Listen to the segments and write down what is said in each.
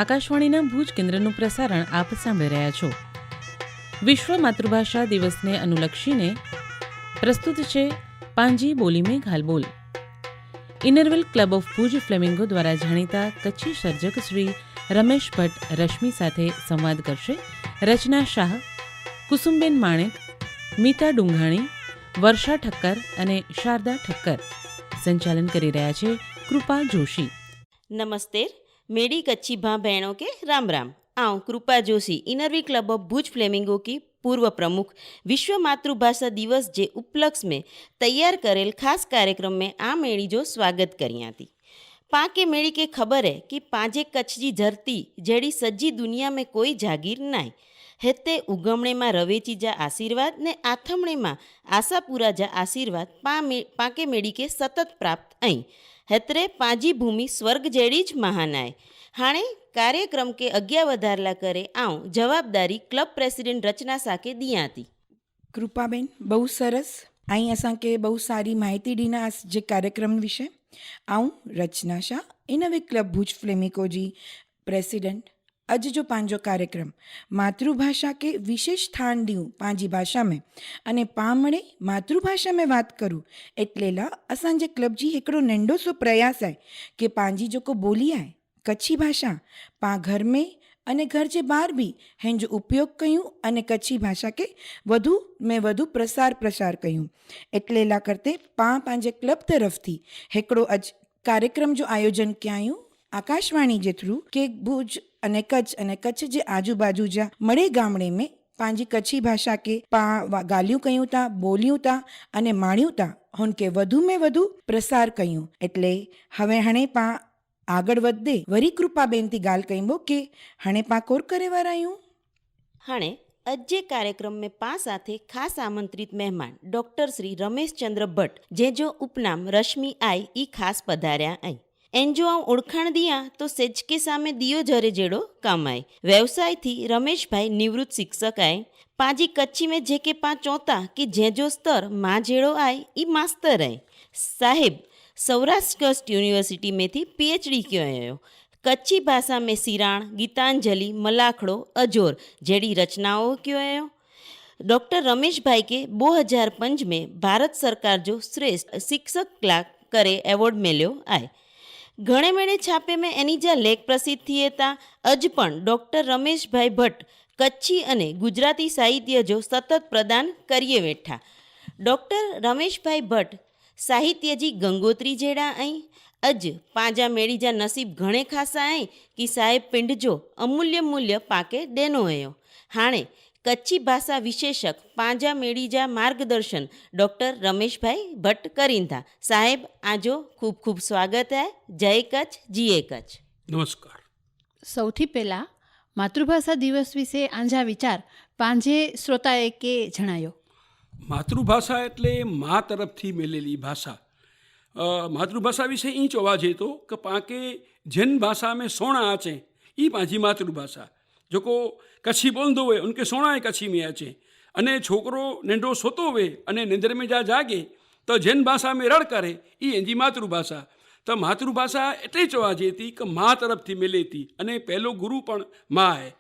આકાશવાણીના ભુજ કેન્દ્રનું પ્રસારણ આપ સાંભળી રહ્યા છો. વિશ્વ માતૃભાષા દિવસને અનુલક્ષીને પ્રસ્તુત છે પાંજી બોલી મેં ઘાલબોલ. Inner Wheel club of Bhuj Flamingo દ્વારા જાણીતા કચ્છી સર્જક શ્રી રમેશ ભટ્ટ રશ્મિ સાથે સંવાદ કરશે. રચના શાહ, કુસુમબેન માણેક, મીતા ડુંઘાણી, વર્ષા ઠક્કર અને શારદા ઠક્કર. संचालन કરી રહ્યા છે કૃપા જોશી. नमस्ते, मेरी कच्ची भां बहनों के राम राम. आऊँ Kripa Joshi, Inner Wheel club of Bhuj Flamingo की पूर्व प्रमुख. विश्व मातृभाषा दिवस जे उपलक्ष्य में तैयार करेल खास कार्यक्रम में आ मेड़ी जो स्वागत करिया थी. पाके मेड़ी के खबर है कि पांजे कच्छ जी धरती जड़ी सज्जी दुनिया में कोई जागीर नाय. हेते उगमणे में रवेची जा आशीर्वाद ने आथमणे में आशापुरा जा आशीर्वाद पाके मेड़ी के सतत प्राप्त आई. हेतरे पांजी भूमि स्वर्ग जेड़ी ज महानाय. हाणे कार्यक्रम के अग्या वधारला करे आऊँ जवाबदारी क्लब प्रेसिडेंट रचना साके दिया थी. કૃપાબેન, બહુ સરસ. અહીં અસાંકે બહુ સારી માહિતી ડીના જે કાર્યક્રમ વિશે. આऊँ रचना शाह, इनवे क्लब भुज फ्लेमिको जी प्रेसिडेंट. अज जो पंहिंजो कार्यक्रम मातृभाषा के विशेष स्थान ॾियूं पंहिंजी भाषा में अने पामणे मातृभाषा में बात करूँ एटले ला असांजे क्लब जी हिकिड़ो नंढो सो प्रयास आहे कि पंहिंजी जेको ॿोली आहे कच्छी भाषा पां घर में अने घर जे ॿाहिरि बि हिन जो उपयोग कयूं अने कच्छी भाषा के वधु में वधु प्रसार कयूं. एटले ला करते पंहिंजे क्लब तरफ़थी हिकिड़ो अॼु कार्यक्रम जो आयोजन कया आहियूं आकाशवाणी जे थ्रू के भुज अने कच्छ जे आजूबाजू जा मड़े गामड़े में पंहिंजी कच्छी भाषा के पां ॻाल्हियूं कयूं था, ॿोलियूं था अने माणियूं था, हुनखे वधु में वधु प्रसार कयूं. एटले हाणे पां આગળ વધે વરી કૃપાબેનથી ગાલ કહીબો કે હણે પાકોર કરે વારાયું. हाणे अज्जे कार्यक्रम में पा साथे खास आमंत्रित मेहमान डॉक्टर श्री रमेश चंद्र भट्ट जे जो उपनाम रश्मि आई ई खास पधार्या आई. एन जो आऊँ ओळखाण दिया तो सेज के सामे दियो जरे जेड़ो काम आए. व्यवसाय थी रमेश भाई निवृत्त शिक्षक आए. पाजी कच्ची में जे के पा चौथा कि जे जो स्तर मां जेड़ो आए ई मास्तर आए. साहेब सौराष्ट्र कस्ट यूनिवर्सिटी में थी PhD कियो. कच्ची भाषा में सिराण, गीतांजलि, मलाखड़ो, अजोर जड़ी रचनाओं कियो. डॉक्टर रमेश भाई के 2005 में भारत सरकार जो श्रेष्ठ शिक्षक क्लार्क करे एवॉर्ड मिलो आए. घणे मेड़े छापे में एनी जा लेख प्रसिद्ध थिए था. अज पण डॉक्टर रमेश भाई भट्ट कच्छी अने गुजराती साहित्य जो सतत प्रदान करिए वेठा. डॉक्टर रमेश भाई भट्ट साहित्य जी गंगोत्री जेड़ा आई. अज पांजा मेड़ी जा नसीब घणे खासा आई कि साहेब पिंड जो अमूल्य मूल्य पाके देनो आयो. हाणे कच्ची भाषा विशेषक पांजा मेड़ी जा मार्गदर्शन डॉक्टर रमेश भाई भट्ट करीन था. साहेब आजो खूब खूब स्वागत है. जय कच्छ, जीए कच्छ. નમસ્કાર. સૌથી પહેલાં માતૃભાષા દિવસ વિશે આંજા વિચાર પાંજે શ્રોતાએ કે જણાયો. માતૃભાષા એટલે મા તરફથી મેલેલી ભાષા. માતૃભાષા વિશે એ જોવા જઈએ તો કે પાકે जिन भाषा में सोना अचे ई पांजी मातृभाषा. जेको कच्छी बोलंदो हुए उनके सोना कच्छी में अचे. अने छोकरो नंढो सोतो हुए अने निंदर में जा जागे तो जिन भाषा में रड़ करे ई एंजी मातृभाषा. तो मातृभाषा एटले जोवा जઈએ थी कि माँ तरफथी मिले थी अने पहलो गुरु पण माँ है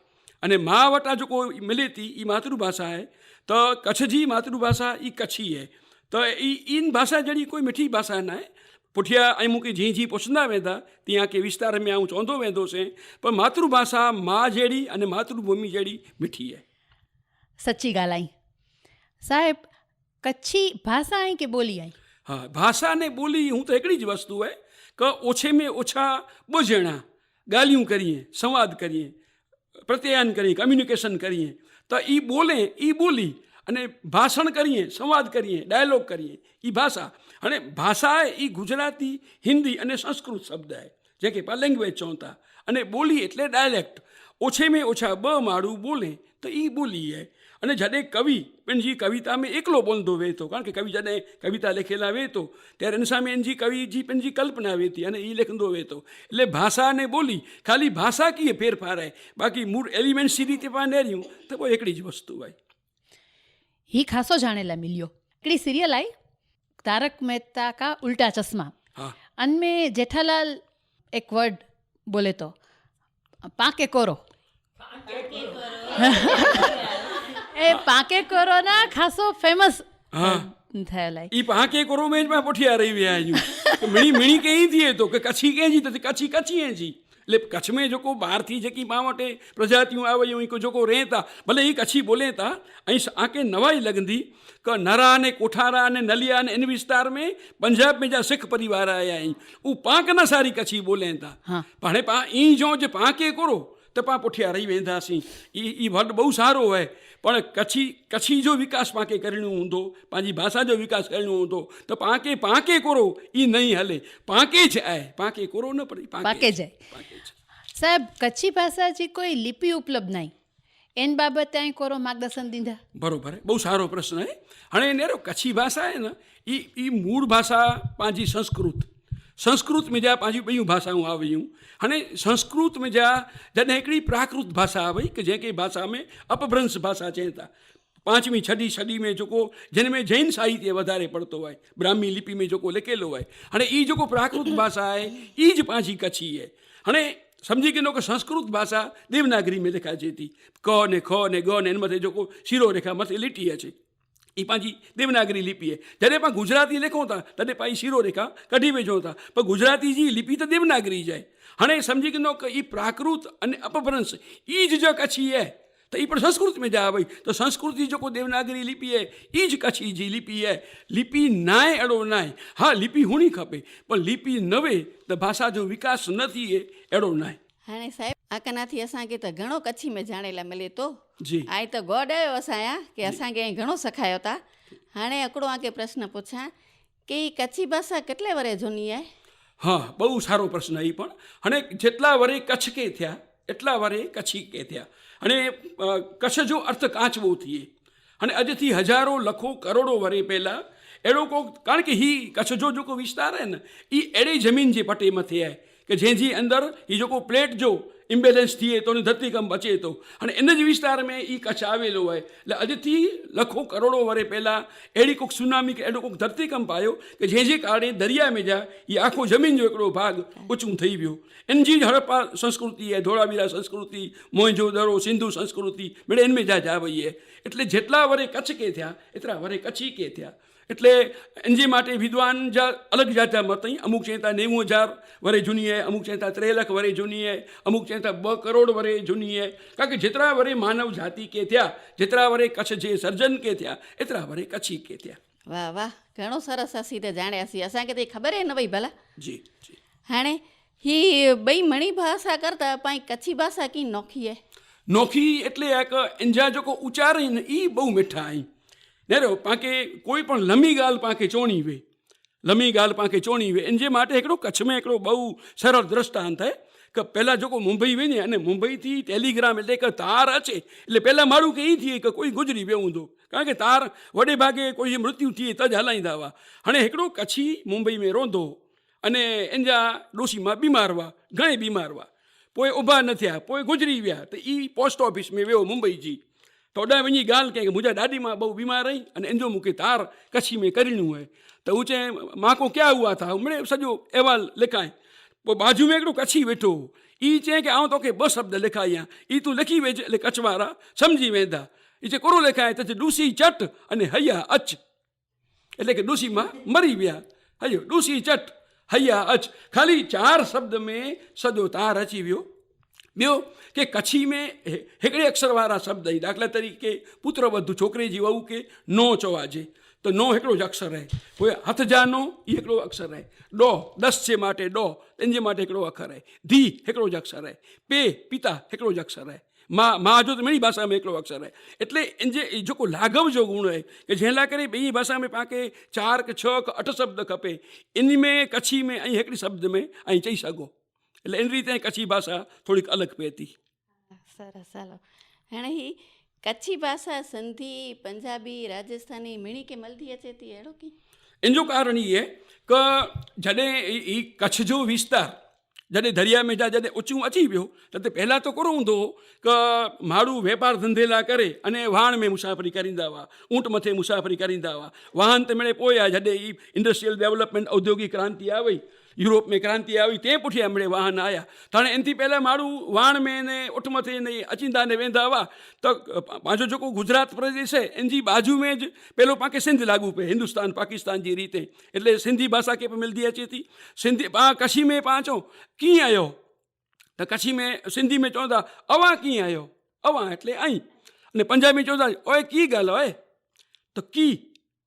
अने माँ वटा जो कोई मिले थी ई मातृभाषा है. तो कच्छ जी मातृभाषा ई कच्छी है. तो इन भाषा जड़ी कोई मिठी भाषा न है. पुठिया ऐं मूंखे जीअं जीअं पुछंदा वेंदा तीअं के विस्तार में आऊं चवंदो वेंदोसीं पर मातृभाषा माँ जहिड़ी अने मातृभूमि जहिड़ी मिठी है. सच्ची ॻाल्हि आई. साहेब कच्छी भाषा आई के बोली आई? हाँ, भाषा ने बोली हूँ तो हिकिड़ी ज वस्तु है कि ओछे में ओछा ॿ ॼणा ॻाल्हियूं करिए, संवाद करिए, प्रत्यायन करिए, कम्युनिकेशन करिए. तो ई बोले ई बोली अने भाषण करिए, संवाद करिए, डायलॉग करिए ई भाषा. हाणे भाषा आहे ई गुजराती, हिंदी अने संस्कृत शब्द आहे जेके पाण लैंग्वेज चऊं था. अने बोली एटले डायलेक्ट. ओछे में ओछा ॿ माण्हू बोले तो ई बोली है. अने जॾहिं कवि पंहिंजी कविता में एकलो बोलंदो वे थो, कारण के कवि जॾहिं कविता लिखियला वे थो ત્યારે એના સામે એની કવિ जी पंहिंजी कल्पना वे थी अने ई लिखंदो वे थो. એટલે ભાષા અને બોલી ખાલી ભાષા कीअं फेरफार आहे, बाक़ी मूળ एलिमेंट्स जी રીતે पाण नेरियूं त पोइ हिकिड़ी ज वस्तु आहे. ही खासो जानेला मिलियो. हिकिड़ी सीरियल आई तारक मेहता का उल्टा चश्मा. हाँ. अनमें जेठालाल एक वर्ड बोले तो પાકે કોરો એ પાકે કોરો ના ખાસો ફેમસ હા થયેલા ई पाके करो में मैं पुठिया रही विया आहियूं मिणी मिणी कई थिए थो की कच्छी कंहिंजी त कच्छी कच्छीअ जी એટલે કચ્છ में जेको બહારથી जेकी पाण वटि प्रजातियूं आयूं आहिनि जेको रहे था भले ई कच्छी बोले था ऐं आके नवाई लॻंदी क नरा ने कोठारा ने नलिया ने इन विस्तार में पंजाब में जा सिख परिवार आया आहिनि उहो पाक न सारी कच्छी बोले था हाणे पाण ई जो जे पाके करो त पाण पुठिया रही वेंदासीं ई वर्ड बहु सारो आहे पण कच्छी जो विकास पाके करणो हूंदो पंहिंजी भाषा जो विकास करणो हूंदो त पाके करो ई नहीं हले पाके ज आहे पाके करो न पर પાકે જાય સાહેબ કચ્છી ભાષાજી કોઈ લિપિ ઉપલબ્ધ નહીં એન બાબતે અહીં કોરો માર્ગદર્શન દીધા बरोबर आहे बहु सारो प्रश्न आहे हाणे नेरो कच्छी भाषा आहे न ई मूળ भाषा पंहिंजी संस्कृत में जा पंहिंजियूं ॿियूं भाषाऊं आवियूं हाणे संस्कृत में जा जॾहिं हिकिड़ी प्राकृत भाषा आई की जंहिंखे भाषा में अपभ्रंश भाषा चवनि था 5वीं 6वीं सदी में जेको जिन में जैन साहित्य वधारे पढ़तो आहे ब्राह्मी लिपि में जेको लिखियलु आहे हाणे ई जेको प्राकृत भाषा आहे ई ज पंहिंजी कच्छी आहे हाणे सम्झी गिनो कि संस्कृत भाषा देवनागरी में लिखाइजे थी क ने ख ने ग ने इन मथे जेको शिरो रेखा मथे लिटी अचे ई पंहिंजी देवनागरी लिपि आहे जॾहिं पाण गुजराती लिखूं था तॾहिं पाण शिरो रेखा कढी विझूं था पर गुजराती जी लिपि त देवनागरी जी आहे हाणे सम्झी गिनो कि ई प्राकृत अने अपभ्रंश ई ज जो कच्छी आहे त ई पण संस्कृत में जा भई त संस्कृत जी जेको देवनागरी लिपि आहे ई ज कच्छी जी लिपि आहे लिपि न आहे अहिड़ो न आहे हा लिपि हुअणी खपे पर लिपि न वे त भाषा जो विकास न थिए अहिड़ो न आहे हाणे साहिब आकनाथी असांखे त घणो कच्छी में जाणेला मिले थो जी आई त गॉड आयो असांजा की असांखे ऐं घणो सेखारियो था हाणे हिकिड़ो आके प्रश्न पुछां की ही कच्छी भाषा કેટલે વરે જૂની आहे હા બહુ સારો પ્રશ્ન એ પણ અને જેટલા વરે કચ્છ કે થયા એટલા વરે કચ્છી કે થયા અને કચ્છ जो अर्थ કાચવો थिए અને અજથી હજારો લખો કરોડો વરે પહેલાં अहिड़ो को कारण कि ही कच्छ जो जेको विस्तार आहे न ई अहिड़े ज़मीन जे पटे मथे आहे कि जंहिंजी अंदरि ही जेको प्लेट जो इम्बेलेंस थिए थो धरतीकंप अचे थो हाणे इन जे विस्तार में ई कच्छ आवेलो आहे એટલે अॼु लखो करोड़ो वरे पहिलां अहिड़ी को सुनामी के अहिड़ो को धरतीकंप आयो कि जंहिंजे काणे दरिया में जा इहा आखो ज़मीन जो हिकिड़ो भाग ऊचूं ठही वियो इन जी हड़प्पा संस्कृति आहे धोળાવીરા संस्कृति मोहनजो दड़ो सिंधु संस्कृति बेड़े इन में जा वई आहे એટલે જેટલા વરે કચ્છ કે થયા એતરા વરે કચ્છી કે થયા એટલે એની માટે વિદ્વાન જા અલગ જાતના મત અહીં અમુક ચેતા 90,000 વરે જૂની है અમુક ચેતા 3 લાખ વરે જૂની है અમુક ચેતા 2 કરોડ વરે જૂની है કારણ કે જેતરા વરે માનવ જાતિ કે થયા જેતરા વરે કચ્છ જે સર્જન કે થયા એતરા વરે કચ્છી કે થયા વાહ વાહ ઘણો સરસ અસી તે જાણ્યાસી અસાંखे તે ખબર ન વઈ ભલા जी जी हाणे ही ॿई मणी भाषा करता पाई कच्छी भाषा की नोखी है नोखी એટલે આ કે એંજા જેકો ઉચ્ચાર આहिनि ई बहु मिठा आहिनि नेरो पाके कोई पण लमी ॻाल्हि पाके चवणी वे लमी ॻाल्हि पाके चवणी वे इन जे માટે हिकिड़ो कच्छ में हिकिड़ो बहु सरल दृष्टांत आहे કે પહેલાં જેको મુંબઈ વञे અને મુંબઈથી ટેલિગ્રામ એટલે કે તાર અચે એટલે પહેલાં માण्हू खे ई थिए कि कोई गुज़री वियो हूंदो કારણ કે तार वॾे भागे कोई मृत्यु थिए त ज हलाईंदा हुआ हाणे हिकिड़ो कच्छी मुंबई में रहंदो अने इन जा डोशी मां बीमार हुआ घणे बीमार हुआ पोइ उभा न थिया पोइ गुज़री विया त ई पोस्ट ऑफिस में वियो मुंबई जी त होॾां वञी ॻाल्हि कयईं मुंहिंजा ॾाॾी मां बहु बीमार आई अने इन जो मूंखे तार कच्छी में करणियूं आहे त हू चई मां को क्या हुआ था मिड़े सॼो अहवाल लिखाए पोइ बाजू में हिकिड़ो कच्छी वेठो ई चई कि आउं तोखे 2 शब्द लिखाई आहे ई तूं लिखी वेझ એટલે કચ્છ વાળા સમજી વેંदा એ જે કોરો लिखाए त डूसी चट अने हया अच એટલે કે ડૂસીમાં મરી વિયા हयो डूसी चट हया अच खाली 4 शब्द में सॼो तार अची वियो ॿियो कि कच्छी में हिकिड़े अक्षर वारा शब्द ई दाख़िला तरीक़े पुत्र वधू छोकिरे जी वहू खे नो चवाजे तो नो हिकिड़ो ज अक्षर आहे पोइ हथ जा नो ई हिकिड़ो अक्षर आहे डो दस जे माटे डो इन जे माटे हिकिड़ो अखर आहे धी हिकिड़ो ज अक्षर आहे पे पिता हिकिड़ो ज अक्षर आहे मां जो त मिणी भाषा में हिकिड़ो अक्षर आहे એટલે इन जे जेको लाघव जो गुण आहे कि जंहिं लाइ करे ॿी भाषा में पाण खे 4 કે 6 કે 8 शब्द खपे इन में कच्छी में ऐं हिकिड़ी शब्द में ऐं चई सघो એટલે इन रीते कच्छी भाषा थोड़ीक अलग पए थी सरस हलो हाणे ही कच्छी भाषा सिंधी पंजाबी राजस्थानी मिणी के मलदी अचे थी अहिड़ो की इन जो कारण ये है कि जॾहिं ई कच्छ जो विस्तार जॾहिं दरिया में जा जॾहिं ऊचूं अची वियो त पहिलां त कोरो हूंदो हो कि माण्हू वापार धंधे लाइ करे अने वाहन में मुसाफ़िरी करींदा हुआ ऊंट मथे मुसाफ़िरी करींदा हुआ वाहन ते मिड़े पोइ आहे जॾहिं ई इंडस्ट्रियल डेवलपमेंट औद्योगिक क्रांति आ वई યુરોપ में ક્રાંતિ આવી તે પુઠિયા મળે વાહન આવ્યા તાણે એનાથી પહેલાં મારું વાણ મેં ને ઉઠમથી ને અચિંતા ને વેંધા આવા તો પાછો જો ગુજરાત પ્રદેશ છે એની બાજુ में જ પેલો પાકે સિંધ લાગુ पे हिंदुस्तान पाकिस्तान जी रीते એટલે सिंधी भाषा के मिलती अचे थी सिंधी कच्छी में पाचो कीअं आयो तो कच्छी में सिंधी में चवंदा अवां कीअं आयो अवां એટલે અહીં અને પંજાબી ચવंदा ओए की ॻाल्हि ओए तो की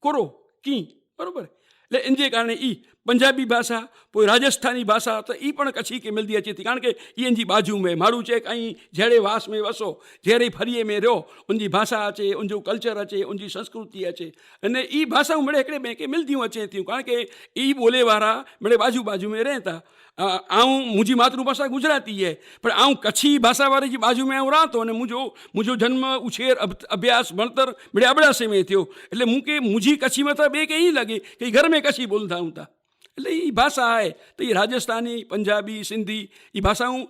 कोरो की बराबर એટલે એને કારણે એ पंजाबी भाषा कोई राजस्थानी भाषा तो ये पण कच्छी के मिलती अचे थी कारण के ये बाजू में मारू चेक अँ जड़े वास में वसो जड़े फरिए में रहो उनकी भाषा अचे उनजो कल्चर अचे उनकी संस्कृति अचे अने ई भाषाऊं मिड़े हिकिड़े ॿिए खे मिलंदियूं अचे थियूं कारण के ई ॿोले वारा मिड़े बाजू बाजू में रहनि था आऊं मुंहिंजी मातृभाषा गुजराती है पर आऊं कच्छी भाषा वारे जी बाजू में आऊं रहां थो अने मुंहिंजो जन्म उछेर अभ्यास भणतर मिड़े अबड़ासे में थियो એટલે मूंखे मुंहिंजी कच्छी में त ॿिए खे ईअं लॻे कि घर में कच्छी बोलंदा आहियूं था એટલે એ ભાષા आहे તો એ રાજસ્થानी पंजाबी सिंधी એ भाषाऊं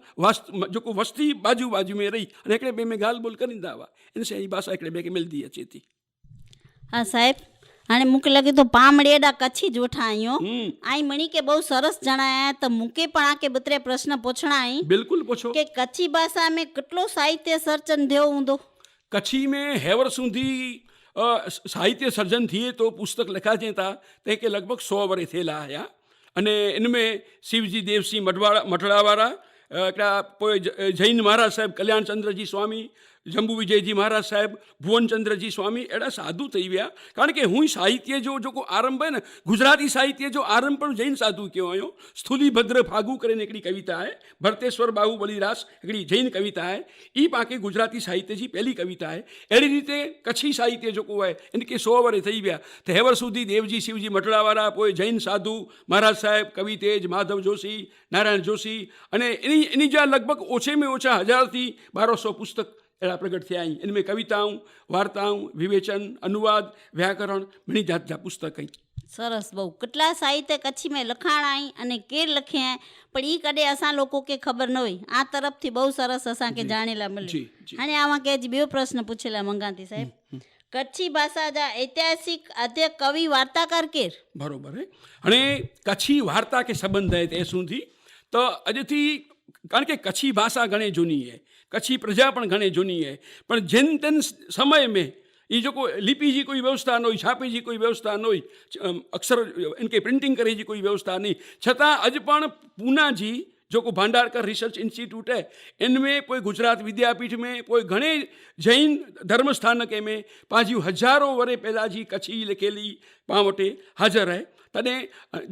जेको वस्ती बाजू बाजू में रही અને हिकिड़े ॿिए में ॻाल्हि ॿोल करींदा हुआ इन से ई भाषा हिकिड़े ॿिए खे मिलंदी अचे थी હા સાહેબ हाणे मूंखे लॻे थो पामड़े एॾा कच्छी જ वेठा आहियूं आई मणी के બહુ સરસ જણાયા त मूंखे પણ આકે બતરે પ્રશ્ન પૂછણા आई बिल्कुलु पुछो કે કચ્છી ભાષા में કેટલો સાહિત્ય સર્જન થયો हूंदो कच्छी में हेवर सूंधी साहित्य सर्जन थिए तो पुस्तक लिखाजे था तंहिंखे लॻभॻि 100 वरे थियल आया अने इनमें शिवजी देवसी मठड़ावारा हिकिड़ा पोइ जैन महाराज साहिब कल्याण चंद्र जी स्वामी जम्बू विजय जी महाराज साहिब भुवन चंद्र जी स्वामी अहिड़ा साधु थी विया कारण के हूँ साहित्य जो जेको आरंभ है न गुजराती साहित्य जो आरंभ पण जैन साधु कयो हुयो स्थूली भद्र फागु करे हिकिड़ी कविता आहे भरतेश्वर बाहुबली रास हिकिड़ी जैन कविता आहे ई पाके गुजराती साहित्य जी पहली कविता आहे अहिड़ी रीते कच्छी साहित्य जेको आहे इनके 100 वरे थी विया त हेवर सूदी देवजी शिवजी मटड़ावारा पोइ जैन साधु महाराज साहिब कवि तेज माधव जोशी नारायण जोशी अने इन जा लॻभॻि ओछे में ओछा 1000 थी 1200 पुस्तक अहिड़ा प्रगट थिया आहिनि इनमें कविताऊं वार्ताऊं विवेचन अनुवाद व्याकरण घणी जात जा पुस्तक आहिनि સરસ બહુ કેટલા સાહિત્ય કચ્છી में લખાણા आई અને કેર લખ્યા પણ ઈ કડે અસાં લોકો કે ખબર ન હોય આ તરફથી બહુ સરસ અસાંકે જાણેલા મળ્યું અને આમાં કે હજી બે પ્રશ્ન પૂછેલા મંગાતી સાહેબ કચ્છી ભાષા જા ઐતિહાસિક આદ્ય કવિ વાર્તાકાર કેર બરોબર હે અને કચ્છી વાર્તા કે સંબંધ है તે સુધી તો અજથી કારણ કે કચ્છી ભાષા ઘણી જૂની है कच्छी प्रजा पण घणे जूनी है पर जिन तिन समय में ये जो लिपि जी कोई व्यवस्था न हुई छापे जी कोई व्यवस्था न हुई अक्सर इनके प्रिंटिंग करे जी कोई व्यवस्था नहीं छतां अॼु पण पूना जी जो को भांडारकर रिसर्च इंस्टीट्यूट है इनमें कोई गुजरात विद्यापीठ में कोई घणे जैन धर्म स्थानक में पंहिंजियूं हज़ारों वरे पहला जी कच्छी लिखियली पां वटि हाज़िर है तॾहिं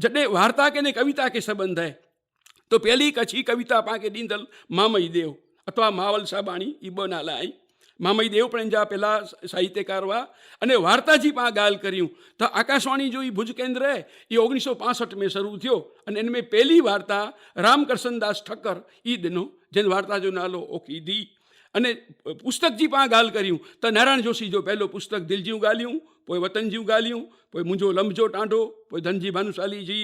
जॾहिं वार्ता के ने कविता के संबंध है तो पहली कच्छी कविता पाण खे ॾींदल मामई देव अथवा मावल साबाणी ई ॿ नाला आहिनि मामई देव पण जा पहिला साहित्यकार हुआ अने वार्ता जी पाण ॻाल्हि करियूं त आकाशवाणी जो ई भुज केंद्र है ये 1965 में शुरू थियो अने इनमें पहली वार्ता रामकरसन दास ठक्कर ई ॾिनो जिन वार्ता जो नालो ओखी दी अने पुस्तक जी पाण ॻाल्हि करियूं त नारायण जोशी जो पहलो पुस्तक दिलि जूं ॻाल्हियूं पोइ वतन जूं ॻाल्हियूं पोइ मुंहिंजो लंबजो टांडो पोइ धनजी भानुशाली जी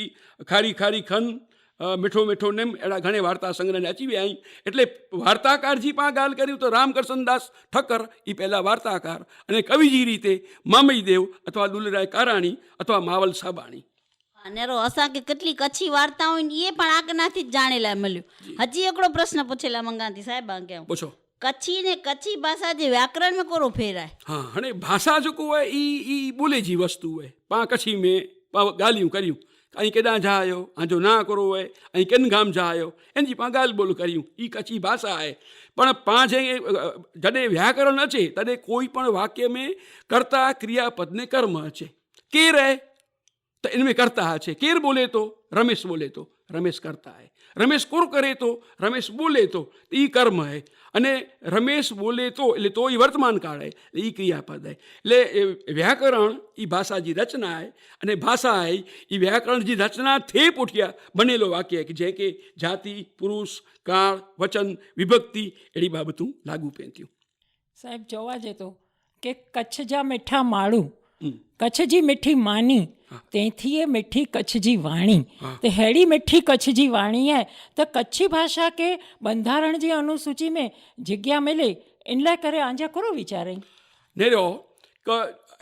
खारी खारी खन मिठो मिठो निम अहिड़ा घणे वार्ता संग्रह अची विया आहिनि એટલે વાર્તાકાર जी पाण ॻाल्हि करियूं તો रामकरसन दास ठक्कर ई પહેલા વાર્તાકાર અને કવિજી રીતે મામઈ દેવ અથવા દુલરાય કારાણી અથવા માવલ સાબાણી અનેરો અસાંકે કેટલી કચ્છી વાર્તાઓ એ પણ આગનાથી જ જાણેલા મળ્યું હજી એકડો પ્રશ્ન પૂછેલા મંગાતી સાહેબ આ કેમ પૂછો कच्छी ने कच्छी भाषा जे व्याकरण में कोरो फेर आहे हाँ हाणे भाषा जेको आहे ई ॿोले जी वस्तु आहे पाण कच्छी में पाण ॻाल्हियूं करियूं ऐं केॾां जा आहियो आंजो ना करो आहे ऐं किन गाम जा आहियो इन जी पाण ॻाल्हि ॿोल करियूं ई कच्छी भाषा आहे पण पाण जॾहिं व्याकरण अचे तॾहिं कोई पण वाक्य में कर्ता क्रियापद ने कर्म अचे केरु आहे त इन में कर्ता अचे केरु बोले तो रमेश बोले तो रमेश करता है रमेश कोर करे तो रमेश बोले तो ई कर्म है अने रमेश बोले तो એટલે તો એ વર્તમાન કાળ है એ ક્રિયાપદ है એટલે વ્યાકરણ એ ભાષા जी रचना है અને ભાષા है એ વ્યાકરણ जी रचना थे पुठिया बनेलो वाक्य है कि जे के जाति पुरुष काळ वचन विभक्ति अहिड़ी बाबतूं लागू पवनि थियूं साहिब चवा जे तो के कच्छ जा मिठा माण्हू कच्छ जी मिठी मानी तंहिंथी ये मिठी कच्छ जी वाणी तो हेड़ी मिठी कच्छ जी वाणी है तो कच्छी भाषा के बंधारण जी अनुसूची में जग्या मिले इन लाइ करे आंजा करो वीचारे नेरो क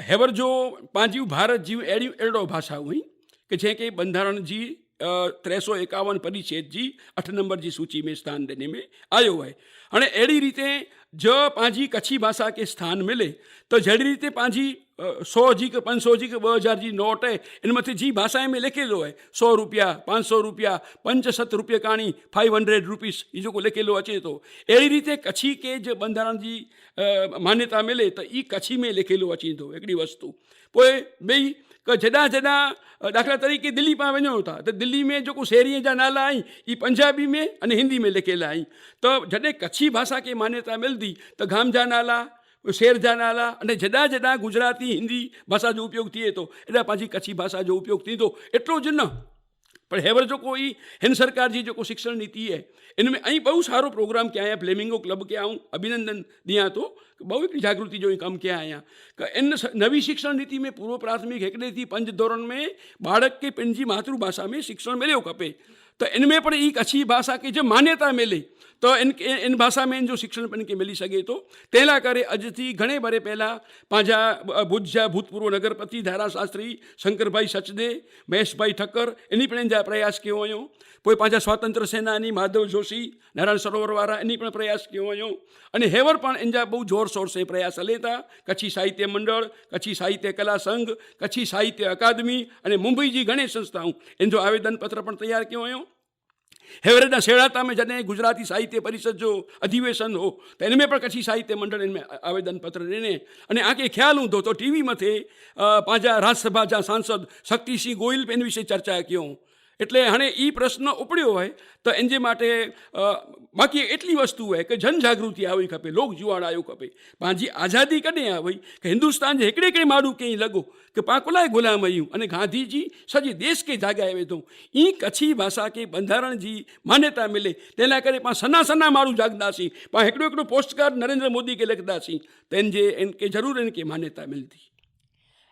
हेवर जो पंहिंजियूं भारत जी अहिड़ियूं अहिड़ो भाषाऊं आहिनि कि जंहिंखे बंधारण जी 351 परिच्छेद जी 8 नंबर जी सूची में स्थान देने में आयो है। અને એડી રીતે જ પાંજી કચ્છી ભાષા કે સ્થાન મિલે તો જડી રીતે પાંજી 100 जी के 500 जी के 2000 जी नोट है इनमें जी भाषा में लिखेलो है 100 रुपया 500 रुपया 75 रुपया काणी 500 रुपीस ये जो को लिखेलो अचे तो एड़ी रीते कच्छी के जो बंधारण जी मान्यता मिले तो ई कच्छी में लिखेलो अची तो एकड़ी वस्तु पोइ बई કે जॾा जॾा दाखला तरीके दिल्ली पां वञो था तो दिल्ली में जो शहरीअ जा नाला आई ई पंजाबी में अने हिंदी में लिखियल आई तो जॾहिं कच्छी भाषा खे मान्यता मिलंदी त गाम जा नाला शहर जा नाला अने जॾा जॾा गुजराती हिंदी भाषा जो उपयोग थिए थो एॾा पंहिंजी कच्छी भाषा जो उपयोग थींदो एतिरो ज न पर हेवर जो कोई हिन सरकार जी जो शिक्षण नीति है इनमें ऐं बहु सारो प्रोग्राम कया आहियां फ्लेमिंगो क्लब के आऊं अभिनंदन दियां तो बहु हिकिड़ी जागृति जो कम कया आहियां कि इन नवी शिक्षण नीति में पूर्व प्राथमिक 1 થી 5 धोरण में बाळक के पंहिंजी मातृभाषा में शिक्षण मिलियो खपे तो इनमें पण ई कच्छी भाषा की जो मान्यता मिले तो इन भाषा में जो शिक्षण पिन के मिली सके तो तेला करे अज थी घणे बरे पहला पंहिंजा भुज जा भूतपूर्व नगरपति धाराशास्त्री शंकरभाई सचदे महेशभाई ठक्कर इन पिण जा प्रयास कयो हुयो पोइ पंहिंजा स्वातंत्र सेनानी माधव जोशी नारायण सरोवर वारा इन पण प्रयास कयो हुयो अने हेवर पण इन जा बहु जोर शोर से प्रयास हले था कच्छी साहित्य मंडल कच्छी साहित्य कला संघ कच्छी साहित्य अकादमी अने मुंबई जी घणे संस्थाऊं इन जो आवेदन पत्र पण तैयार कयो हुयो। हेवरेडा सेड़ाता में जॾहिं गुजराती साहित्य परिषद जो अधिवेशन हो तो इनमें पण कच्छी साहित्य मंडल इनमें आवेदन पत्र ॾिने अने आके ख्याल हूंदो तो टीवी मथे पंहिंजा राज्यसभा जा सांसद शक्ति सिंह गोयल इन विषय चर्चा कयूं એટલે હાणे ई प्रश्न उपड़ियो है तो इन जे माटे बाकी एटली वस्तु है कि जनजागृति आवी खपे लोक जुवाड़ आयो खपे पंहिंजी आज़ादी कॾहिं आई कि हिंदुस्तान जे हिकिड़े हिकिड़े माण्हू कहीं लॻो कि पाण कुलाए गुलाम आहियूं अने गांधी जी सॼे देश खे जाॻाए वेठो ई कच्छी भाषा खे बंधारण जी मान्यता मिले तंहिं लाइ करे पाण सन्हा सन्हा माण्हू जाॻंदासीं पाण हिकिड़ो हिकिड़ो पोस्ट कार्ड नरेंद्र मोदी खे लिखंदासीं त इनके ज़रूरु इनखे मान्यता मिलंदी।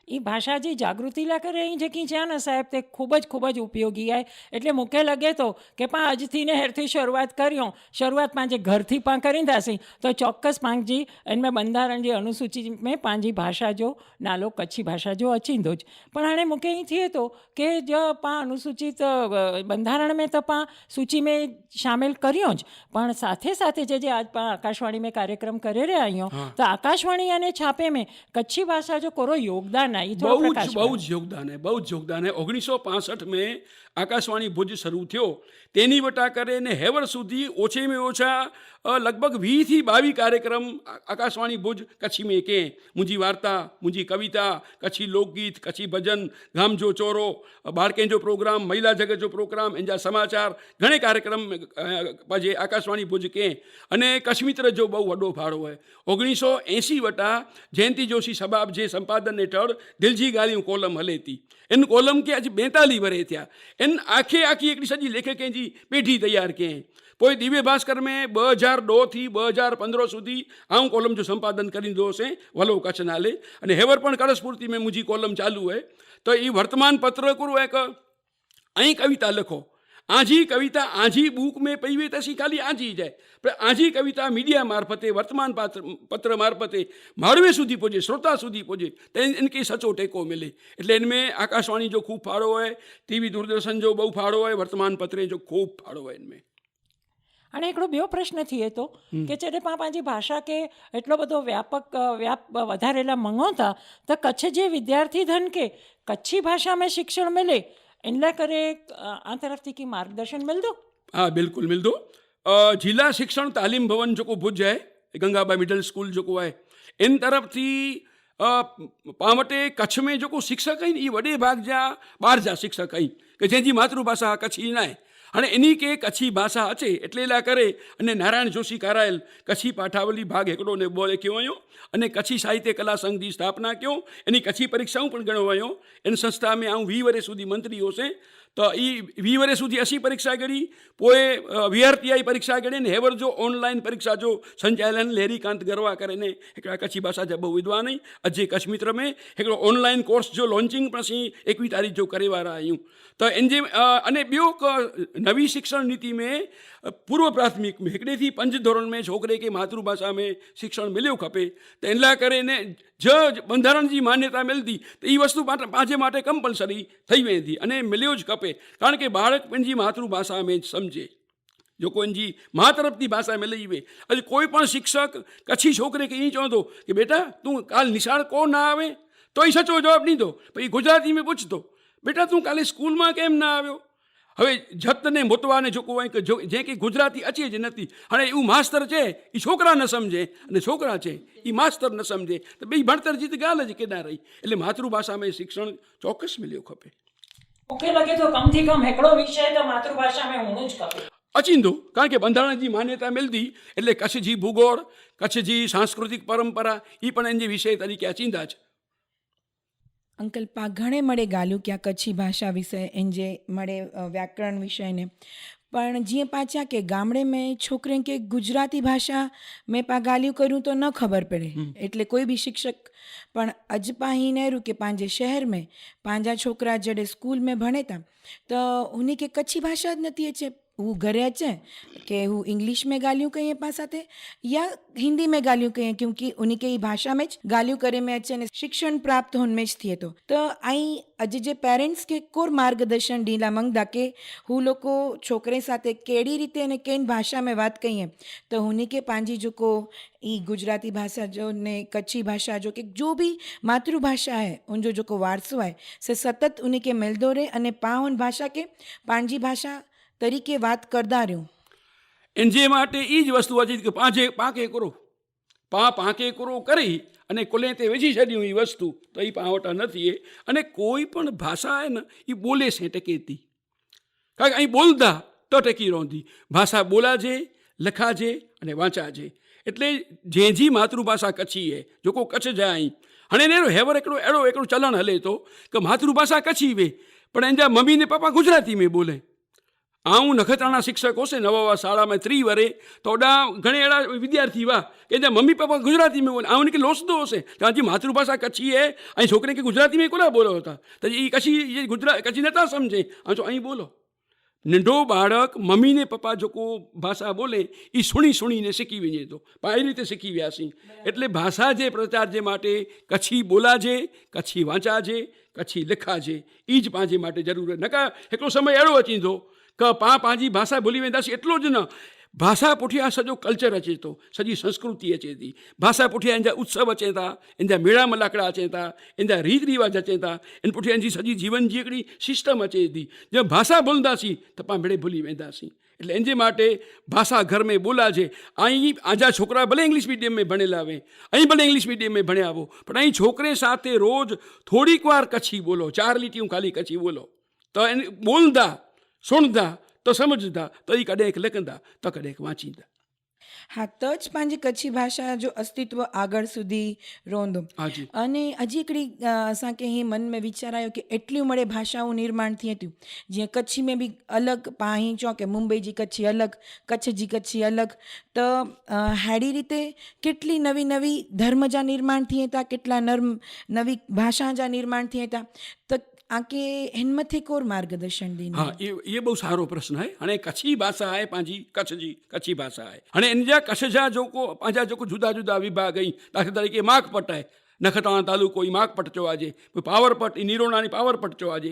એ ભાષા જે જાગૃતિ લા કરે અહીં જે કી છે ને સાહેબ તે ખૂબ જ ઉપયોગી आहे એટલે મૂકે લગે તો કે પણ આજથી ને હેરથી શરૂઆત કર્યો શરૂઆત પાંजे ઘરથી પણ કરીंदासीं તો ચોક્કસ પાંજી એમાં બંધારણ જે અનુસૂચિ में पंहिंजी भाषा जो नालो कच्छी भाषा जो अचींदो ज पण हाणे मूंखे ईअं थिए थो कि जो पाण अनुसूचित બંધારણ में तो पाण सूची में शामिल करियो ज पण साथे साथे जे आज पाण आकाशवाणी में कार्यक्रम करे रहिया आहियूं तो आकाशवाणी अने छापे में कच्छी भाषा जो कोरो योगदान बहुत योगदान है 1965 में आकाशवाणी भुज शुरू थो तेनी वटा करे ने हेवर सुधी ओछे में ओछा लगभग 20 થી 22 कार्यक्रम आकाशवाणी भुज कच्छी में के मुंहिंजी वार्ता मुंहिंजी कविता कच्छी लोकगीत कच्छी भजन गाम जो चोरो बाड़कें जो प्रोग्राम महिला जगत जो प्रोग्राम इन जा समाचार घणे कार्यक्रम पंहिंजे आकाशवाणी भुज के अने कश्मीर जो बहु वॾो फाड़ो है 1980 वटा जयंती जोशी सबाब जे संपादन हेठड़ दिल जी ॻाल्हियूं कॉलम हले थी इन कॉलम के अॼु 42 वरे थिया इन आखी हिकिड़ी सॼी लेखकें जी पेढी तैयार कयईं पोइ दिव्य भास्कर में 2002 થી 2015 સુધી आऊं कॉलम जो संपादन करींदो हुअसि वलो कच्छ नाले अने हेवर पण करस्पूर्ति में मुंहिंजी कॉलम चालू है तो ये वर्तमान पत्र कुरो है कि ऐं कविता लिखो आजी कविता आजी बुक में पई वे तसी खाली आजी जाए पर आजी कविता मीडिया मार्फते वर्तमान पत्र मार्फते मारवे सुधी पुजे श्रोता सुधी पुजे तो इनके सचो टेको मिले एटले इनमें आकाशवाणी जो खूब फाड़ो है टीवी दूरदर्शन जो बहु फाड़ो है वर्तमान पत्रे जो खूब फाड़ो है इनमें। અને એકડો ॿियो પ્રશ્ન थिए तो કે जॾहिं पाण पंहिंजी भाषा खे एतिरो બધો व्याप વધારેલા મંગોતા त कच्छ जे विद्यार्थी धन के कच्छी भाषा में शिक्षण मिले इन लाइ करे आ तरफ़थी की मार्गदर्शन मिलंदो? हाँ बिल्कुल मिलंदो। जिला शिक्षण तालीम भवन जो भुज है गंगाबाई मिडल स्कूल जो है इन तरफ थी पाण वटि कच्छ में जो शिक्षक आहिनि इहे वॾे भाग जा ॿाहिरि जा शिक्षक आहिनि कि जंहिंजी मातृभाषा कच्छी न आहे हाणे इन्ही के कच्छी भाषा अचे एटले लाइ करे अने नारायण जोशी करायल कच्छी पाठावली भाग हिकिड़ो ने ॿ लिखियो हुयो अने कच्छी साहित्य कला संघ जी स्थापना कयो इन कच्छी परीक्षाऊं पण गणो हुयो इन संस्था में आऊं 20 वरे सुधी मंत्री होसि तो ई 20 वरे सुधी असी परीक्षा गणी पोइ VRTI परीक्षा गणी ने हेवर जो ऑनलाइन परीक्षा जो संचालन लहरीकांत गरवा करे ने हिकिड़ा कच्छी भाषा जा बहु विद्वान आहिनि अॼु कश्मीर में हिकिड़ो ऑनलाइन कोर्स जो लॉन्चिंग पण असीं 21 तारीख़ जो करे वारा आहियूं तो इन जे अने ॿियो नवी शिक्षण नीति में पूर्व प्राथमिक में 1 થી 5 धोरण में छोकिरे के मातृभाषा में शिक्षण मिलियो खपे तो इन लाइ करे ने જ બંધારણ जी માન્યતા मिलंदी त ई वस्तु पंहिंजे માટે कंपलसरी થઈ वेंदी अने मिलियो ज खपे कारण के बाळक पंहिंजी मातृभाषा में समझे जेको इनजी मां तरफ़ भाषा मिली वे। अॼु कोई पण शिक्षक कच्छी छोकिरे खे ईअं चवंदो कि बेटा तूं काल निशाण कोन ना आवे तो ई सचो जवाब ॾींदो भई गुजराती में पुछंदो बेटा तूं काले स्कूल मां केम ना आव्यो। હવે જત ને મોતવા ને જોકો હોય કે જે કે ગુજરાતી અચે જ નથી અને એવું માસ્તર છે એ છોકરા ન સમજે અને છોકરા છે એ માસ્તર ન સમજે તો બે ભણતર જીત ગાલ જ કેના રહી એટલે માતૃભાષામાં શિક્ષણ ચોક્કસ મિલ્યો ખપે। मूंखे लॻे थो कम थी कम हिकिड़ो विषय त मातृभाषा में हुअणु ज खपे। अचींदो कारण के बंधारण जी मान्यता मिलंदी એટલે કચ્છ जी भूगोल कच्छ जी सांस्कृतिक परंपरा ई पण इन जे विषय तरीके अचींदा ज। અંકલ પા ઘણે મળે ગાલ્યું કે આ કચ્છી ભાષા વિશે એન જે મળે વ્યાકરણ વિષયને પણ જીअं પાછા કે ગામડે મેં છોકરે કે ગુજરાતી ભાષા મેં પા ગાલ્યું કર્યું तो न ख़बर पड़े એટલે કોઈ બી શિક્ષક પણ अॼु पा हीअं नेहरू के पंहिंजे शहर में पंहिंजा छोकिरा जॾहिं स्कूल में भणे था त उन खे कच्छी भाषा ज नथी अचे हू घरे अचे कि हू इंग्लिश में ॻाल्हियूं कई पाण साथे या हिंदी में ॻाल्हियूं कई क्योंकि उन खे ई भाषा में ज ॻाल्हियूं करे में अचे ने शिक्षण प्राप्त हुन में ज थिए थो त ऐं अॼु जे पेरेंट्स खे कोर मार्गदर्शन ॾींदा मंगदा कि हू लोको छोकिरे साथे कहिड़ी रीते अने कहिड़ी भाषा में વાત कई त हुन खे पंहिंजी जेको ई गुजराती भाषा जो ने कच्छी भाषा जो कि जो भी मातृभाषा है उनजो जेको वारसो आहे से सतत उन खे मिलंदो रहे अने पाण हुन भाषा खे पंहिंजी भाषा तरीके વાત કરતા રહ્યો। इन जे માટે એ જ વસ્તુ અચી કે પાંકે કરો પાંકે કરો કરી અને કોલે તે વેચી છડ્યું એ વસ્તુ તો એ પાવટા નથી અને કોઈ પણ ભાષા है ને એ બોલે છે ટકેતી કારણ કે અહીં બોલતા તો ટકી રહંदी ભાષા બોલાજે લખાજે અને વાંચાજે એટલે જેજી માતૃભાષા કચ્છી है जो को कच्छ जाए हाणे नेरो हेवर हिकिड़ो चलण हले तो कि मातृभाषा कच्छी वे पण एंजा मम्मी ने पापा गुजराती में बोले। आऊं नखत्राणा शिक्षक होसे नवा शाला में 3 वरे तो ओडा घणे अड़ा विद्यार्थी हुआ कि मम्मी पापा गुजराती में बोले आऊं के लोसदो होसे तव्हांजी मातृभाषा कच्छी है ऐं छोकिरे खे गुजराती में कोन बोलो होता त ई कच्छी ये कच्छी नथा सम्झे ऐं चो ऐं बोलो नंढो बाळक मम्मी ने पप्पा जेको भाषा बोले એ સુણીને શીખી વञे તો પણ એ રીતે શીખી વિયાसीं એટલે ભાષા જે પ્રચાર જે માટે કચ્છી બોલાજે કચ્છી વાંચાજે કચ્છી लिखाजे ई ज पंहिंजे માટે જરૂર नका हिकिड़ो समय अहिड़ो अचींदो कि पंहिंजी भाषा भुली वेंदासीं एतिरो ज न भाषा पुठियां सॼो कल्चर अचे थो सॼी संस्कृति अचे थी भाषा पुठियां इन जा उत्सव अचनि था इन जा मेड़ा मलाकड़ा अचनि था इन जा रीत रिवाज अचनि था इन पुठियां इन जी सॼी जीवन जी हिकिड़ी सिस्टम अचे थी जब भाषा भुलंदासीं त पाण भेड़े भुली वेंदासीं એટલે इन जे માટે ભાષા घर में બોલાજે। અહીં આજા છોકરા ભલે ઇંગ્લિશ મીડિયમ में ભણેલા આવે અહીં ભલે ઇંગ્લિશ મીડિયમ में ભણ્યા આવો પણ અહીં છોકરે સાથે રોજ થોડીક વાર કચ્છી બોલો 4 લીટીઓ ખાલી કચ્છી બોલો તો એને બોલતા સુણતા તો સમજતા તો એ કડેક લખંदा તો કડેક વાંચીंदा। હા તો જ पंहिंजी कच्छी भाषा जो अस्तित्व આગળ સુધી रहंदो। હાજી અને હજી हिकिड़ी असांखे हीअं मन में वीचार आयो कि एटलियूं मड़े भाषाऊं निर्माण थिए थियूं जीअं कच्छी में बि अलॻि पाण हीअं चऊं कि मुंबई जी कच्छी अलॻि कच्छ जी कच्छी अलॻि त अहिड़ी रीते કેટલી નવી નવી ધર્મ जा निर्माण थिए था કેટલા નવી भाषा जा निर्माण थिए था त आके हिन मथे कोर मार्गदर्शन ॾींदा। हाँ ये बहुत सारो प्रश्न है। हाणे कच्छी भाषा है पंहिंजी कच्छ जी कच्छी भाषा है। हाणे इन जा कच्छ जा जेको पंहिंजा जेको जुदा जुदा विभाग आहिनि दाख़िल तरीक़े माकपट आहे नखत्राणा तालुको ई माकपट चवाजे पावरपट ई नीरोणानी पावरपट चवाजे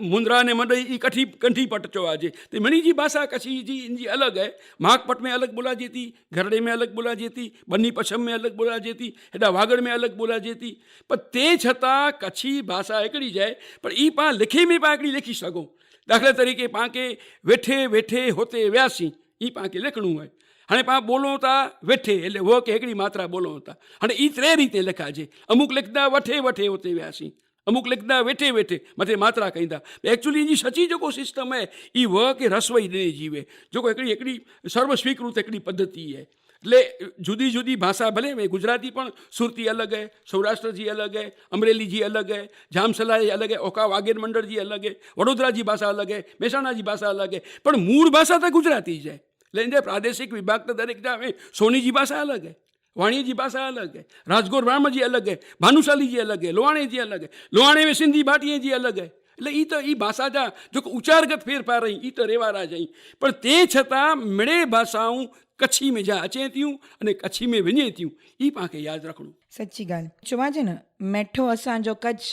मुंद्रा ने मडई ई कंठी पट चवाजे तो मणी जी भाषा कच्छी जी इनजी अलग है। माकपट में अलग बोलाजे थी घरड़े में अलग बोलाजे थी बन्नी पछम में अलग बोलाजे थी हेॾा वागड़ में अलग बोलाजे थी पर ते छतां कच्छी भाषा हिकिड़ी जाए पर ई पाण लिखे में पाण हिकिड़ी लिखी सघूं। दाख़िले तरीक़े पाण खे वेठे वेठे हुते वियासीं ई पाण खे लिखणो आहे। हाणे पाण बोलूं था वेठे એટલે वो के हिकिड़ी मात्रा बोलूं था हाणे ई 3 रीते लिखाजे अमुक लिखंदा वठे वठे हुते वियासीं अमुक लिखंदा वेठे वेठे मथे मात्रा कईंदा एक्चुअली इनजी सची जेको सिस्टम आहे ई व के रसवई ॾिनी जीवे जेको हिकिड़ी सर्व स्वीकृत हिकिड़ी पद्धति आहे। એટલે જુદી જુદી ભાષા ભલે ગુજરાતી પણ સુરતી અલગ है સૌરાષ્ટ્ર जी अलग है अमरेली जी अलग है जामसला जी अलग है ओका वागेर मंडल जी अलग है वडोदरा जी भाषा अलग है મહેસાણા जी भाषा अलग है પણ મૂળ ભાષા તો ગુજરાતી જ है। એટલે प्रादेशिक विभाग तो दरेक जावे सोनी जी भाषा अलग है वाणी जी भाषा अलग है राजगोर ब्राह्मण जी अलग है भानुशाली जी अलग है लोहाणे जी अलग है लोहाणे में सिंधी भाटिया जी अलग है એટલે એ તો એ ભાષા જા જો કે ઉચ્ચારગત ફેરફાર રહી એ તો રેવારા જઈ પણ તે છતાં मिड़े भाषाऊं कच्छी में जा अचे थियूं अने कच्छी में वञे थियूं ई पाण यादि रखणो। सची ॻाल्हि चवांजे न, मैठो असांजो कच्छ,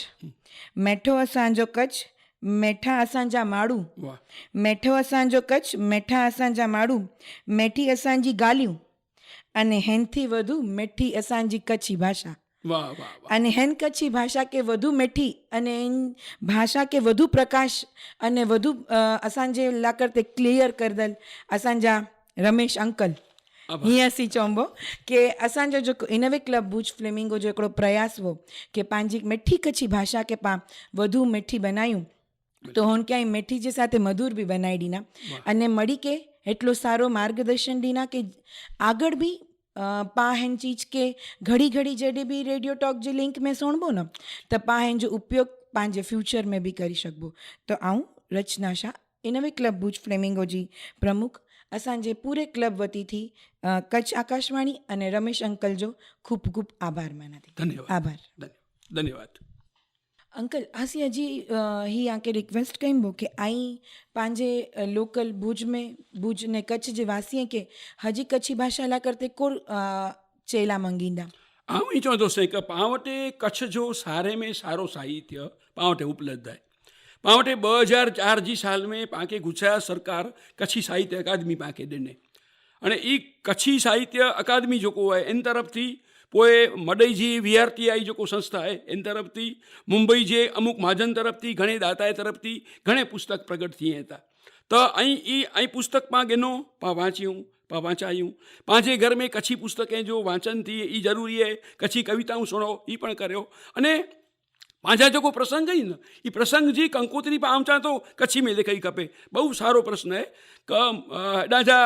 मैठो असांजो कच्छ, मैठा असांजा माण्हू, वाह मैठो असांजो कच्छ, मैठा असांजा माण्हू, मैठी असांजी ॻाल्हियूं अने हेनथी वधू मिठी असांजी कच्छी भाषा। वाह वाह वाह અને હેન કચ્છી ભાષા કે વધુ મીઠી અને એન ભાષા કે વધુ પ્રકાશ અને વધુ असांजे लाकर ते क्लियर करदल असांजा रमेश अंकल हीअं असीं चवंबो कि असांजो जेको इनोवे क्लब भुज फ्लेमिंगो जो हिकिड़ो प्रयास हो कि पंहिंजी मिठी कच्छी भाषा खे पाण વધુ મીઠી બનાવ્યું તો हुन क्याई मीठी जे साथे मधुर बि बनाई ॾिना अने मળી के એટલો સારો માર્ગદર્શન ॾिना कि આગળ બી पाण हिन चीज के घड़ी घड़ी जॾहिं बि रेडियो टॉक जे लिंक में सुणबो न त पाण हिन जो उपयोग पंहिंजे फ्यूचर में बि करे सघिबो। त आऊं रचना शाह इनोवे क्लब भुज फ्लेमिंगो जी प्रमुख असांजे पूरे क्लब वती थी कच्छ आकाशवाणी अने रमेश अंकल जो खूब खूब आभार माना थी। धन्यवाद आभार धन्यवाद अंकल असीं अजी ही आके रिक्वेस्ट कयूं कि आई पंहिंजे लोकल भुज में भुज ने कच्छ जे वासीअ खे हजी कच्छी भाषा लाइ करते को चेला मंगींदा। आऊं ई चवंदुसि कि पाण वटि कच्छ जो सारे में सारो साहित्य पाण वटि उपलब्ध आहे। पाण वटि 2004 जी साल में पाण खे गुजरात सरकार कच्छी साहित्य अकादमी पाण खे ॾिने अने ई कच्छी साहित्य अकादमी जेको आहे इन तरफ़ थी पोइ मडई जी VRTI जेको संस्था आहे इन तरफ़ थी मुंबई जे अमुक महाजन तरफ़ थी घणे दाताए तरफ़ थी घणे पुस्तक प्रगट थिए था त ऐं पुस्तक पाण गिनो पाण वाचियूं पाण वाचायूं पंहिंजे घर में कच्छी पुस्तकें जो वाचन थिए ई ज़रूरी आहे। कच्छी कविताऊं सुणो ई पण करियो अने पंहिंजा जेको प्रसंग आहिनि न ई प्रसंग जी कंकोत्री पाण आऊं चवां थो कच्छी में लिखई खपे। बहु सारो प्रश्न आहे क हेॾा जा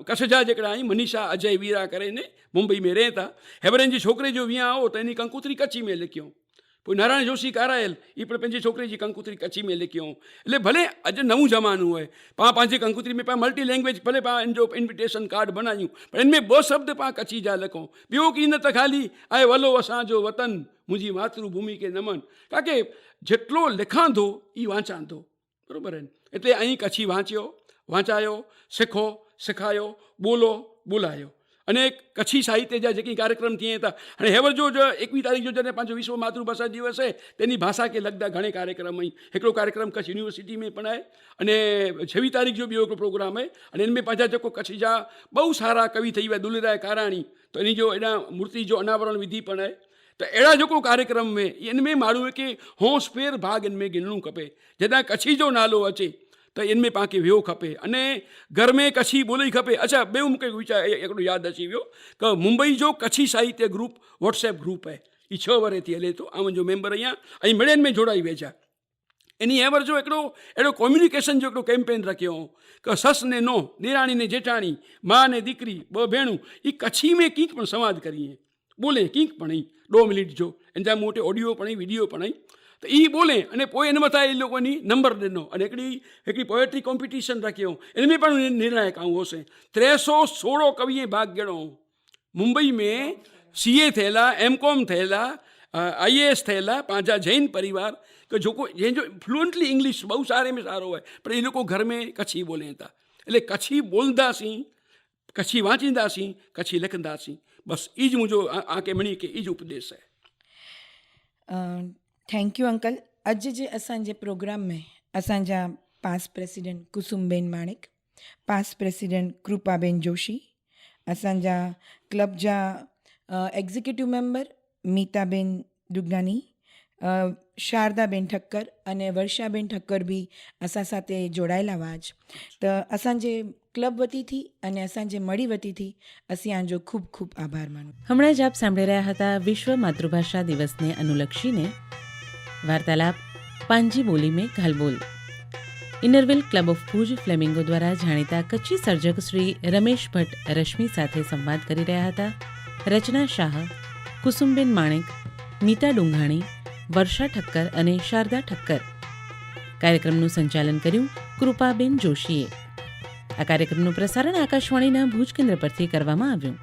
कच्छ जा जेकॾहिं आहिनि मनीषा अजय वीरा करे ने मुंबई में रहे था हेवरनि जी छोकिरे जो वियांउ हो त इन कंकोत्री कच्छी में लिखियो पोइ नारायण जोशी कारायल ई पण पंहिंजी छोकिरे जी कंकोत्री कच्छी में लिखियो એટલે ભલે अॼु नओं ज़मानो आहे पाण पंहिंजी कंकोत्री में पाण मल्टी लैंग्वेज भले पाण इन जो इन्विटेशन कार्ड बनायूं पर इन में 2 शब्द पाण कच्छी जा लिखूं ॿियो की न त ख़ाली आहे वलो असांजो वतन मुंहिंजी मातृभूमि खे नमन ताकी जेतिरो लिखां थो ई वाचां थो बराबरि आहिनि हिते ऐं कच्छी वाचियो वाचायो सिखो सिखायो ॿोलो ॿोलायो अने कच्छी साहित्य जा जेके कार्यक्रम थिए था हाणे हेवर जो 21 तारीख़ जो जॾहिं पंहिंजो विश्व मातृभाषा दिवस आहे तेनी भाषा खे लॻंदा घणे कार्यक्रम आहिनि। हिकिड़ो कार्यक्रम कच्छ यूनिवर्सिटी में पण आहे अने 26 तारीख़ जो ॿियो हिकिड़ो प्रोग्राम आहे अने हिन में पंहिंजा जेको कच्छ जा बहु सारा कवि थी विया दुलेराय काराणी त इन जो एॾा मूर्ति जो अनावरण विधि पण आहे त अहिड़ा जेको कार्यक्रम में इन में माण्हूअ खे होश फेर भाग इन में गिनणो खपे। जॾहिं कच्छी जो नालो अचे त इन में पाण खे वियो खपे अने घर में कच्छी ॿोली खपे। अच्छा ॿियो मूंखे हिकिड़ो यादि अची वियो कि मुंबई जो कच्छी साहित्य ग्रुप व्हाट्सएप ग्रुप आहे ई 6 वरे थी हले थो ऐं मुंहिंजो मेंबर आहियां ऐं मिड़ियनि में जोड़ाई वेझा इन हेवर जो हिकिड़ो अहिड़ो कम्युनिकेशन जो हिकिड़ो कैंपेन रखियो कि सस ने नो ॾेराणी ने जेठाणी माँ ने दीकरी 2 भेणूं ई कच्छी में कीक पण संवाद करिए बोले कीक पण 2 मिनट जो इन जा मूं वटि ऑडियो पण वीडियो पण त ई बोले अने पोइ इन मथां ई लोगोनी नंबर ॾिनो अने हिकिड़ी पोएट्री कॉम्पिटिशन रखियो इन में पण निर्णायक आऊं होसीं 316 कविए भाग ॻणो मुंबई में CA थियला MCOM थियला IAS थियला पंहिंजा जैन परिवार कि जेको जंहिंजो फ्लुएंटली इंग्लिश बहु सारे में सारो आहे पर इन को घर में कच्छी बोले था એટલે कच्छी बोलंदासीं कच्छी वाचींदासीं कच्छी लिखंदासीं बस ई मुंहिंजो आके मणी के ई उपदेश आहे। Thank you uncle. अॼु जे असांजे प्रोग्राम में असांजा पास प्रेसिडेंट कुसुमबेन माणिक पास प्रेसिडेंट कृपाबेन जोशी असांजा क्लब जा एग्जीक्यूटिव मेंबर मीताबेन दुगनानी शारदाबेन ठक्कर अने वर्षाबेन ठक्कर बि असां साथे जोड़ाયેલા हुआ आज त असांजे क्लब वतीથી અને અસાંજે મળી વતીથી ਅਸੀਂ આજો ખૂબ ખૂબ આભાર માનું। હમણાં જ આપ સાંભળી રહ્યા હતા વિશ્વ માતૃભાષા દિવસને અનુલક્ષીને વાર્તાલાપ પાંજી બોલી में घालबोल। Inner Wheel club of Bhuj Flamingo દ્વારા જાણીતા કચ્છી સર્જક શ્રી રમેશ ભટ્ટ રશ્મિ સાથે સંવાદ કરી રહ્યા હતા। રચના શાહ, કુસુમબેન માણેક, મીતા ડુંઘાણી, વર્ષા ઠક્કર અને શારદા ઠક્કર। કાર્યક્રમનું સંચાલન કર્યું કૃપાબેન જોશીએ। આ કાર્યક્રમનું પ્રસારણ આકાશવાણીના ભુજ કેન્દ્ર પરથી કરવામાં આવ્યું।